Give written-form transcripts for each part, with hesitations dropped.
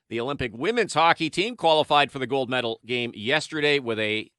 The Olympic women's hockey team qualified for the gold medal game yesterday with a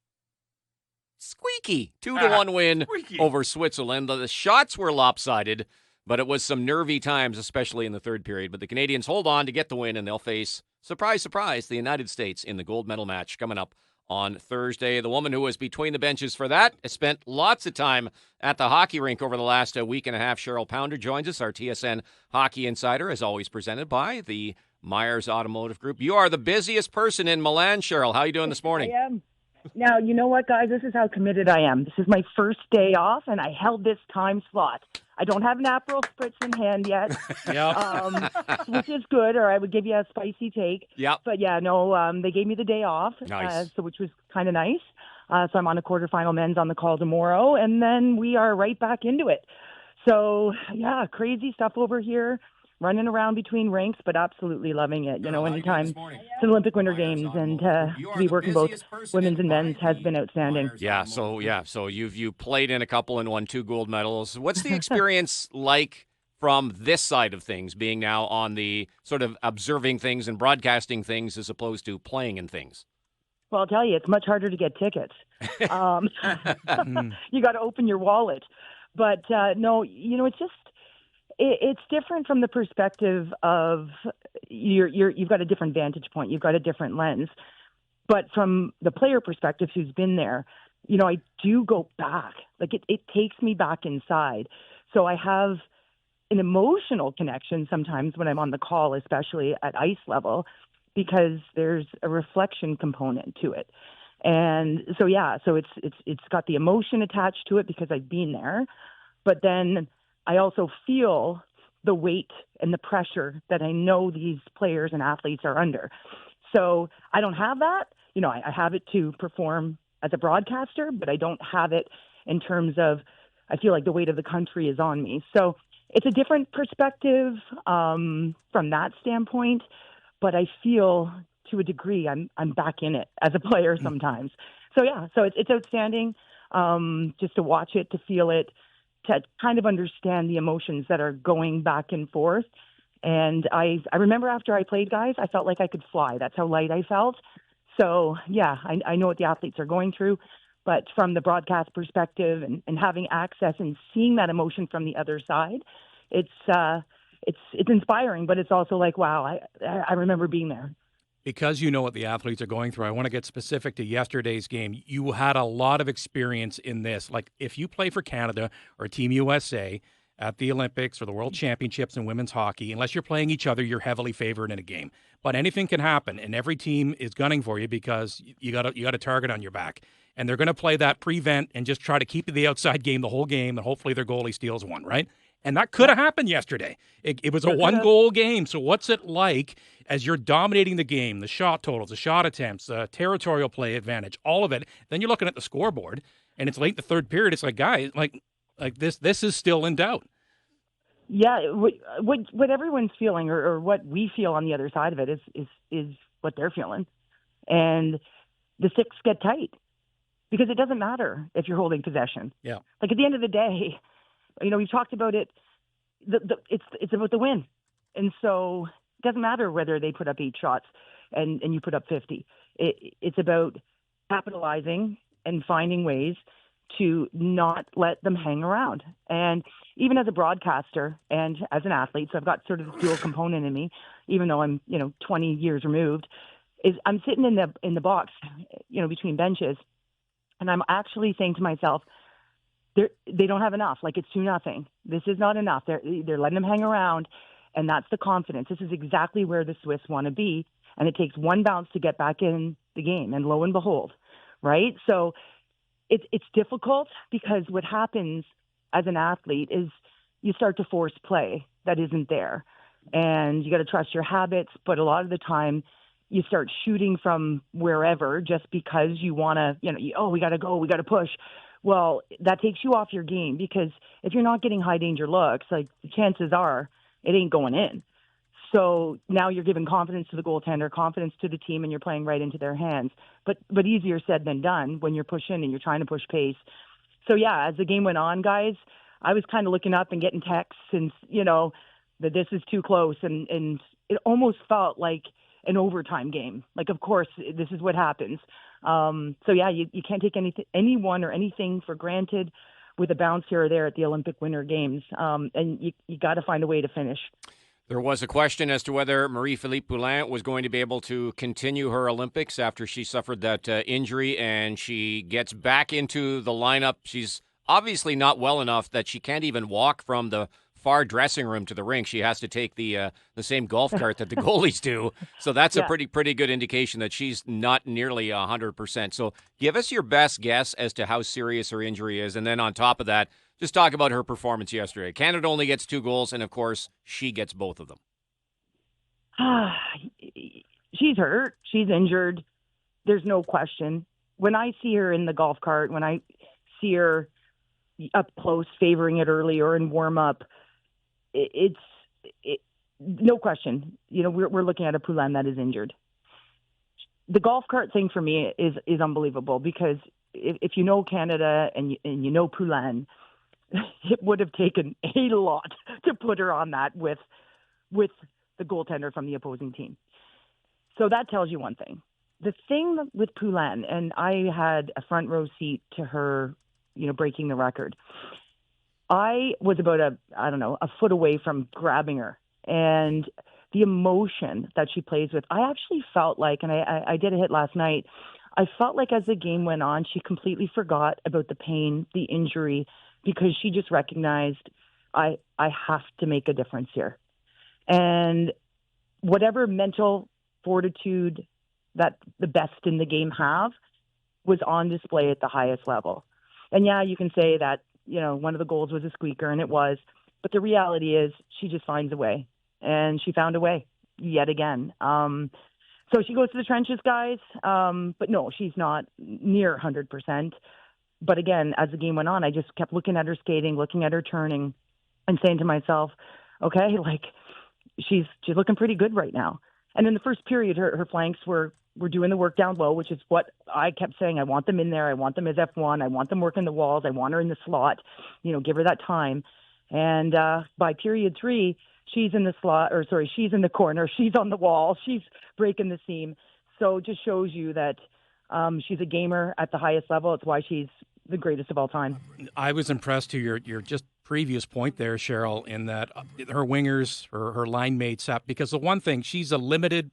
squeaky 2-1 win over Switzerland. The shots were lopsided, but it was some nervy times, especially in the third period. But the Canadians hold on to get the win, and they'll face, surprise, surprise, the United States in the gold medal match coming up on Thursday. The woman who was between the benches for that has spent lots of time at the hockey rink over the last week and a half. Cheryl Pounder joins us, our TSN Hockey Insider, as always presented by the Myers Automotive Group. You are the busiest person in Milan, Cheryl. How are you doing this morning? I am. Now, you know what, guys? This is how committed I am. This is my first day off, and I held this time slot. I don't have an Aperol Spritz in hand yet, which is good, or I would give you a spicy take. Yep. But, yeah, no, they gave me the day off, nice. which was kind of nice. So I'm on a quarterfinal men's on the call tomorrow, and then we are right back into it. So, yeah, crazy stuff over here. Running around between ranks, but absolutely loving it. You know, anytime it's an Olympic Winter Games, and to be working both women's and men's has been outstanding. So you've played in a couple and won 2 gold medals. What's the experience like from this side of things, being now on the sort of observing things and broadcasting things as opposed to playing in things? Well, I'll tell you, it's much harder to get tickets. You got to open your wallet. But no, you know, it's different from the perspective of you've got a different vantage point. You've got a different lens. But from the player perspective who's been there, you know, I do go back. Like it takes me back inside. So I have an emotional connection sometimes when I'm on the call, especially at ice level, because there's a reflection component to it. And so, yeah, so it's got the emotion attached to it because I've been there. But then I also feel the weight and the pressure that I know these players and athletes are under. So I don't have that. You know, I have it to perform as a broadcaster, but I don't have it in terms of, I feel like the weight of the country is on me. So it's a different perspective from that standpoint, but I feel to a degree I'm back in it as a player sometimes. So yeah, so it's outstanding just to watch it, to feel it, to kind of understand the emotions that are going back and forth. And I remember after I played, guys, I felt like I could fly. That's how light I felt. So, yeah, I know what the athletes are going through. But from the broadcast perspective and having access and seeing that emotion from the other side, it's inspiring, but it's also like, wow, I remember being there. Because you know what the athletes are going through, I want to get specific to yesterday's game. You had a lot of experience in this. Like, if you play for Canada or Team USA at the Olympics or the World Championships in women's hockey, unless you're playing each other, you're heavily favored in a game. But anything can happen, and every team is gunning for you because you got a target on your back. And they're going to play that prevent and just try to keep the outside game the whole game, and hopefully their goalie steals one, right? And that could have happened yesterday. It was a one-goal game. So what's it like as you're dominating the game, the shot totals, the shot attempts, the territorial play advantage, all of it? Then you're looking at the scoreboard, and it's late in the third period. It's like, guys, like this is still in doubt. Yeah, what everyone's feeling or what we feel on the other side of it is what they're feeling. And the sticks get tight because it doesn't matter if you're holding possession. Yeah. Like at the end of the day, you know, we've talked about it. It's about the win, and so it doesn't matter whether they put up 8 shots and you put up 50. It's about capitalizing and finding ways to not let them hang around. And even as a broadcaster and as an athlete, so I've got sort of this dual component in me, even though I'm 20 years removed. Is I'm sitting in the box, between benches, and I'm actually saying to myself, they don't have enough. Like, it's 2-0. This is not enough. They're letting them hang around, and that's the confidence. This is exactly where the Swiss want to be, and it takes one bounce to get back in the game, and lo and behold, right? So it's difficult because what happens as an athlete is you start to force play that isn't there, and you got to trust your habits, but a lot of the time you start shooting from wherever just because you want to, we got to go, we got to push. Well, that takes you off your game because if you're not getting high danger looks, like the chances are it ain't going in. So now you're giving confidence to the goaltender, confidence to the team, and you're playing right into their hands. But easier said than done when you're pushing and you're trying to push pace. So yeah, as the game went on, guys, I was kind of looking up and getting texts and, that this is too close. And it almost felt like an overtime game. Like, of course, this is what happens. So yeah, you can't take anyone or anything for granted with a bounce here or there at the Olympic Winter Games. And you got to find a way to finish. There was a question as to whether Marie-Philippe Poulan was going to be able to continue her Olympics after she suffered that injury, and she gets back into the lineup. She's obviously not well enough that she can't even walk from the far dressing room to the rink. She has to take the same golf cart that the goalies do. So that's a pretty good indication that she's not nearly 100%. So give us your best guess as to how serious her injury is, and then on top of that, just talk about her performance yesterday. Canada only gets 2 goals, and of course, she gets both of them. She's hurt. She's injured. There's no question. When I see her in the golf cart, when I see her up close, favoring it early or in warm-up, it's no question. We're looking at a Poulan that is injured. The golf cart thing for me is unbelievable, because if you know Canada and you know Poulan, it would have taken a lot to put her on that with the goaltender from the opposing team. So that tells you one thing. The thing with Poulan, and I had a front row seat to her, breaking the record. I was about a foot away from grabbing her, and the emotion that she plays with, I actually felt like, and I did a hit last night, I felt like as the game went on, she completely forgot about the pain, the injury, because she just recognized, I have to make a difference here. And whatever mental fortitude that the best in the game have was on display at the highest level. And yeah, you can say that, one of the goals was a squeaker, and it was, but the reality is she just finds a way, and she found a way yet again. So she goes to the trenches, guys. But no, she's not near 100%. But again, as the game went on, I just kept looking at her skating, looking at her turning, and saying to myself, okay, like she's looking pretty good right now. And in the first period, her flanks were doing the work down low, which is what I kept saying. I want them in there. I want them as F1. I want them working the walls. I want her in the slot, give her that time. And by period 3, she's in the slot, she's in the corner. She's on the wall. She's breaking the seam. So it just shows you that she's a gamer at the highest level. It's why she's the greatest of all time. I was impressed to your just previous point there, Cheryl, in that her wingers, her line mates, because the one thing, she's a limited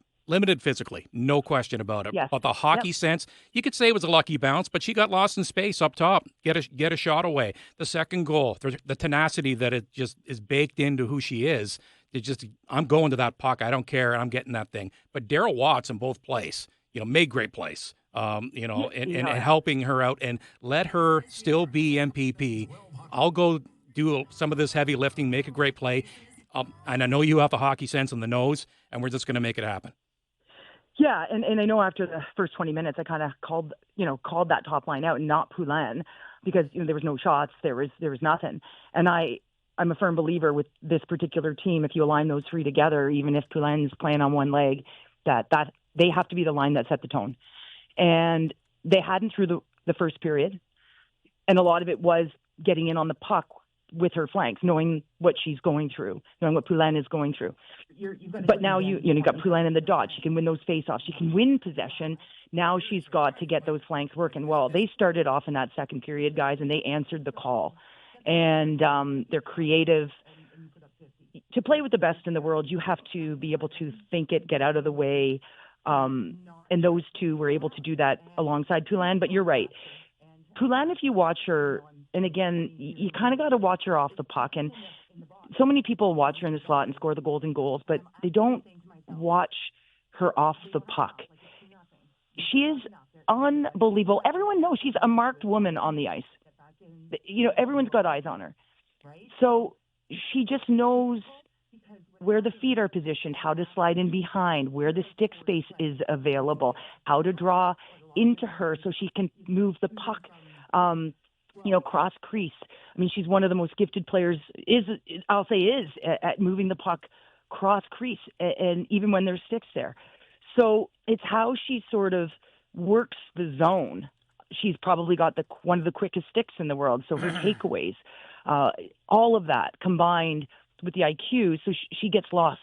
physically, no question about it. Yes. But the hockey sense, you could say it was a lucky bounce, but she got lost in space up top, get a shot away. The second goal, the tenacity that it just is baked into who she is. I'm going to that puck. I don't care. I'm getting that thing. But Darryl Watts in both plays, made great plays. And helping her out, and let her still be MPP. I'll go do some of this heavy lifting, make a great play. And I know you have the hockey sense and the nose, and we're just going to make it happen. Yeah, and I know after the first 20 minutes, I kind of called that top line out, and not Poulan, because there was no shots, there was nothing. And I'm a firm believer with this particular team, if you align those 3 together, even if Poulan's playing on one leg, that they have to be the line that set the tone. And they hadn't through the first period. And a lot of it was getting in on the puck with her flanks, knowing what she's going through, knowing what Poulan is going through. But now you've got Poulan in the dot. She can win those face-offs. She can win possession. Now she's got to get those flanks working. Well, they started off in that second period, guys, and they answered the call. And they're creative. To play with the best in the world, you have to be able to think it, get out of the way. And those 2 were able to do that alongside Poulan. But you're right. Poulan, if you watch her, and again, you kind of got to watch her off the puck. And so many people watch her in the slot and score the golden goals, but they don't watch her off the puck. She is unbelievable. Everyone knows she's a marked woman on the ice. Everyone's got eyes on her. So she just knows where the feet are positioned, how to slide in behind, where the stick space is available, how to draw into her so she can move the puck, cross crease. I mean, she's one of the most gifted players, is at moving the puck cross crease, and even when there's sticks there. So it's how she sort of works the zone. She's probably got one of the quickest sticks in the world, so her takeaways, all of that combined with the IQ, so she gets lost.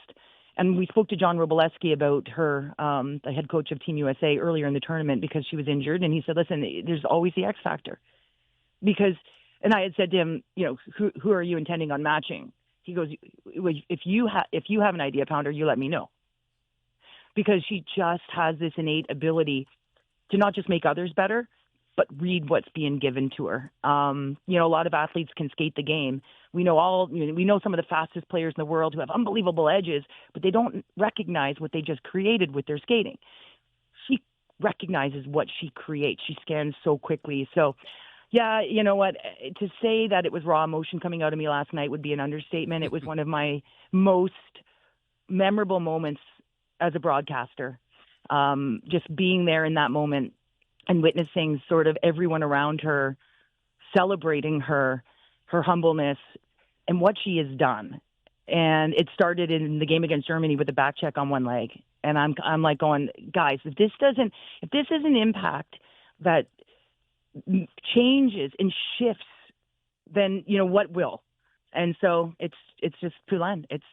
And we spoke to John Roboleski about her, the head coach of Team USA, earlier in the tournament because she was injured. And he said, listen, there's always the X factor. Because, and I had said to him, who are you intending on matching? He goes, if you have an idea, Pounder, you let me know. Because she just has this innate ability to not just make others better, but read what's being given to her. A lot of athletes can skate the game. We know some of the fastest players in the world who have unbelievable edges, but they don't recognize what they just created with their skating. She recognizes what she creates. She scans so quickly. So, yeah, you know what? To say that it was raw emotion coming out of me last night would be an understatement. It was one of my most memorable moments as a broadcaster. Just being there in that moment and witnessing sort of everyone around her celebrating her humbleness and what she has done. And it started in the game against Germany with the back check on one leg. And I'm like going, guys, if this is an impact that changes and shifts, then what will? And so it's just Poulan. It's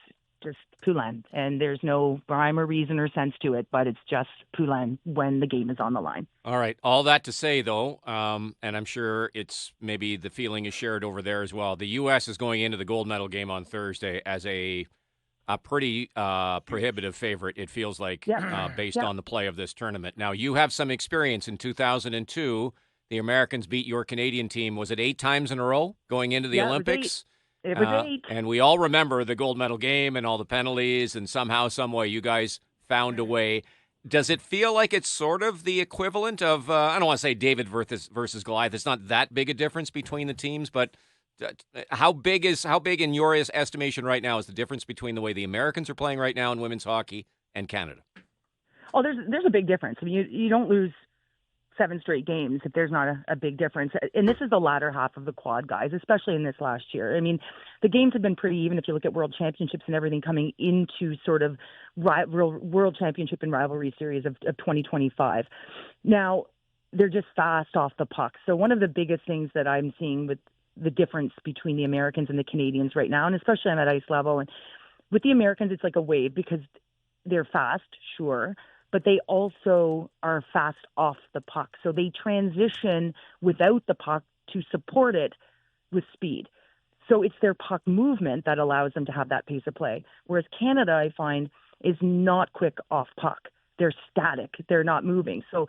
just Poulan, and there's no rhyme or reason or sense to it, but it's just Poulan when the game is on the line. All right. All that to say, though, and I'm sure it's maybe the feeling is shared over there as well. The U.S. is going into the gold medal game on Thursday as a pretty prohibitive favorite, it feels like, based on the play of this tournament. Now, you have some experience. In 2002, the Americans beat your Canadian team. Was it 8 times in a row going into the Olympics? It was 8. And we all remember the gold medal game and all the penalties, and somehow, some way, you guys found a way. Does it feel like it's sort of the equivalent of, I don't want to say David versus Goliath. It's not that big a difference between the teams, but how big in your estimation right now is the difference between the way the Americans are playing right now in women's hockey and Canada? Oh, there's a big difference. I mean, you don't lose 7 straight games if there's not a big difference. And this is the latter half of the quad, guys, especially in this last year. I mean, the games have been pretty even if you look at world championships and everything coming into sort of world championship and rivalry series of 2025. Now, they're just fast off the puck. So one of the biggest things that I'm seeing with the difference between the Americans and the Canadians right now, and especially on that ice level, and with the Americans, it's like a wave because they're fast, sure, but they also are fast off the puck. So they transition without the puck to support it with speed. So it's their puck movement that allows them to have that pace of play. Whereas Canada, I find, is not quick off puck. They're static. They're not moving. So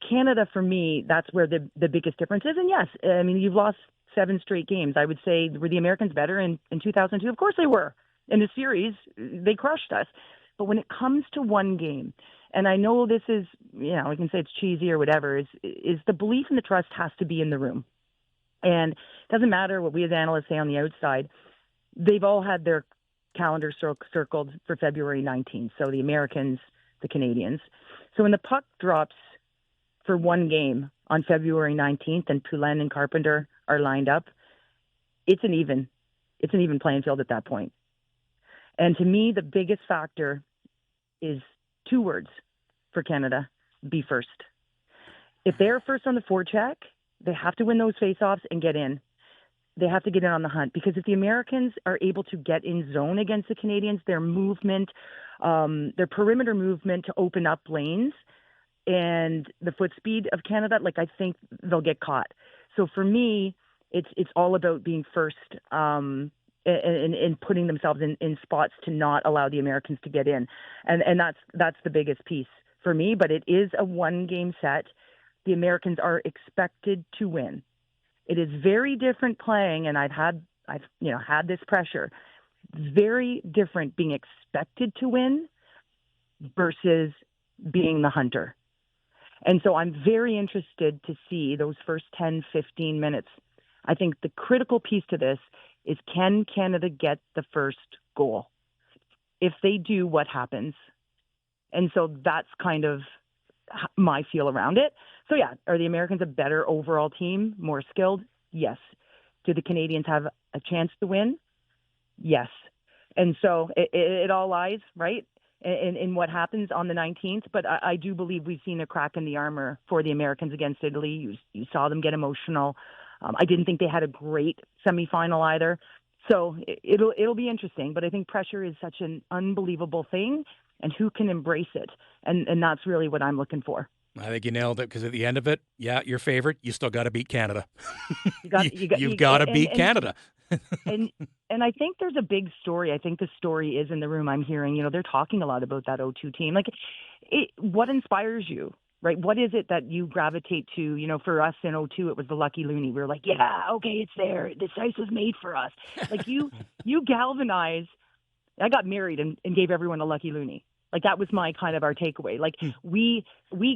Canada, for me, that's where the biggest difference is. And yes, I mean, you've lost 7 straight games. I would say, were the Americans better in 2002? Of course they were. In the series, they crushed us. But when it comes to one game, and I know this is, we can say it's cheesy or whatever, is the belief and the trust has to be in the room. And it doesn't matter what we as analysts say on the outside. They've all had their calendar circled for February 19th. So the Americans, the Canadians. So when the puck drops for one game on February 19th and Poulan and Carpenter are lined up, it's an even playing field at that point. And to me, the biggest factor is 2 words for Canada: be first. If they're first on the forecheck, they have to win those faceoffs and get in. They have to get in on the hunt, because if the Americans are able to get in zone against the Canadians, their movement, their perimeter movement to open up lanes and the foot speed of Canada, I think they'll get caught. So for me, it's all about being first and putting themselves in spots to not allow the Americans to get in. And that's the biggest piece for me, but it is a 1-game set. The Americans are expected to win. It is very different playing, and I've had this pressure. Very different being expected to win versus being the hunter. And so I'm very interested to see those first 10, 15 minutes. I think the critical piece to this is, can Canada get the first goal? If they do, what happens? And so that's kind of my feel around it. So yeah, are the Americans a better overall team, more skilled? Yes. Do the Canadians have a chance to win? Yes. And so it all lies, right, in what happens on the 19th. But I do believe we've seen a crack in the armor for the Americans against Italy. You saw them get emotional. I didn't think they had a great semifinal either. So it'll be interesting, but I think pressure is such an unbelievable thing, and who can embrace it, and that's really what I'm looking for. I think you nailed it, because at the end of it, yeah, your favorite, you still got to beat Canada. You've got to beat Canada. and I think there's a big story. I think the story is in the room. I'm hearing, they're talking a lot about that 0-2 team. Like, what inspires you? Right? What is it that you gravitate to? For us in 0-2, it was the Lucky Looney. We were like, yeah, okay, it's there. This ice was made for us. Like, you galvanize. I got married and gave everyone a Lucky Looney. Like, that was my kind of our takeaway. Like, we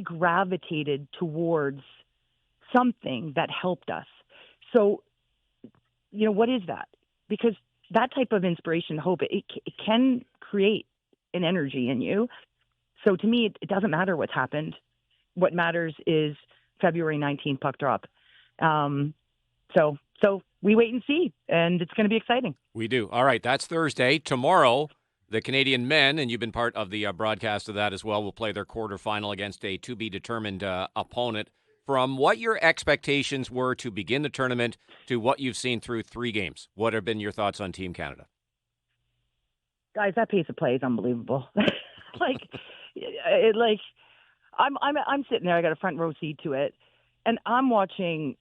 gravitated towards something that helped us. So, what is that? Because that type of inspiration, hope, it can create an energy in you. So to me, it doesn't matter what's happened. What matters is February 19th puck drop. So we wait and see, and it's going to be exciting. We do. All right, that's Thursday. Tomorrow, the Canadian men, and you've been part of the broadcast of that as well, will play their quarterfinal against a to-be-determined opponent. From what your expectations were to begin the tournament to what you've seen through 3 games, what have been your thoughts on Team Canada? Guys, that pace of play is unbelievable. I'm sitting there. I got a front row seat to it, and I'm watching.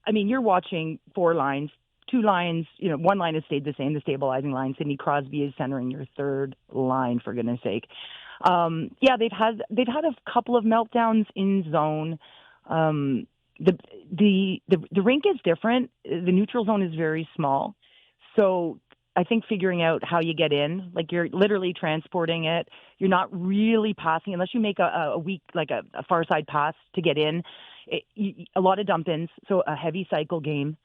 You're watching 4 lines, 2 lines. One line has stayed the same, the stabilizing line. Sidney Crosby is centering your 3rd line, for goodness sake. They've had a couple of meltdowns in zone. The rink is different. The neutral zone is very small, so I think figuring out how you get in, like, you're literally transporting it. You're not really passing unless you make a weak, like a far side pass to get in. A lot of dump-ins, so a heavy cycle game.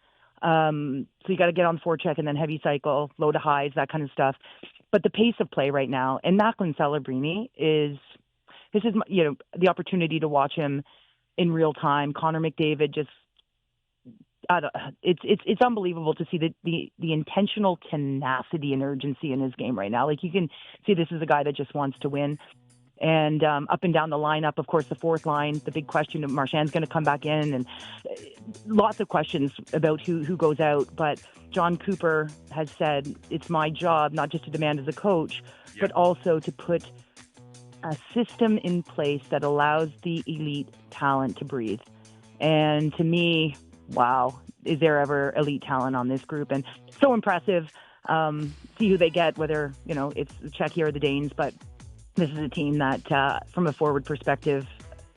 So you got to get on forecheck and then heavy cycle, low to highs, that kind of stuff. But the pace of play right now, and Macklin Celebrini is the opportunity to watch him in real time. Connor McDavid it's unbelievable to see the intentional tenacity and urgency in his game right now. Like, you can see this is a guy that just wants to win. And up and down the lineup, of course, the 4th line, the big question of Marchand's going to come back in, and lots of questions about who goes out. But John Cooper has said, it's my job not just to demand as a coach, but also to put a system in place that allows the elite talent to breathe. And to me, wow, is there ever elite talent on this group? And so impressive. See who they get, whether, it's Czechia or the Danes, but this is a team that, from a forward perspective,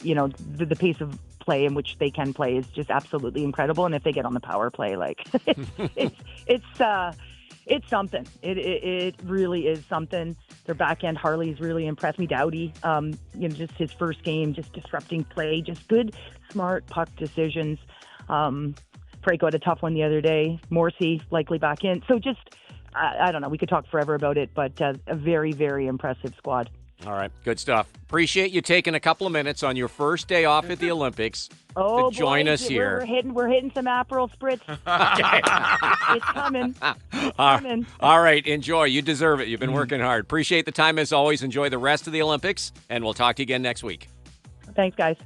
the pace of play in which they can play is just absolutely incredible. And if they get on the power play, like, it's something. It really is something. Their back end, Harley's really impressed me. Doughty, just his first game, just disrupting play, just good, smart puck decisions. Parayko had a tough one the other day. Morrissey likely back in. So just, I don't know. We could talk forever about it, but a very, very impressive squad. All right, good stuff. Appreciate you taking a couple of minutes on your first day off at the Olympics to join us here. We're hitting some Aperol Spritz. It's coming. It's coming. All right, enjoy. You deserve it. You've been working hard. Appreciate the time as always. Enjoy the rest of the Olympics, and we'll talk to you again next week. Thanks, guys.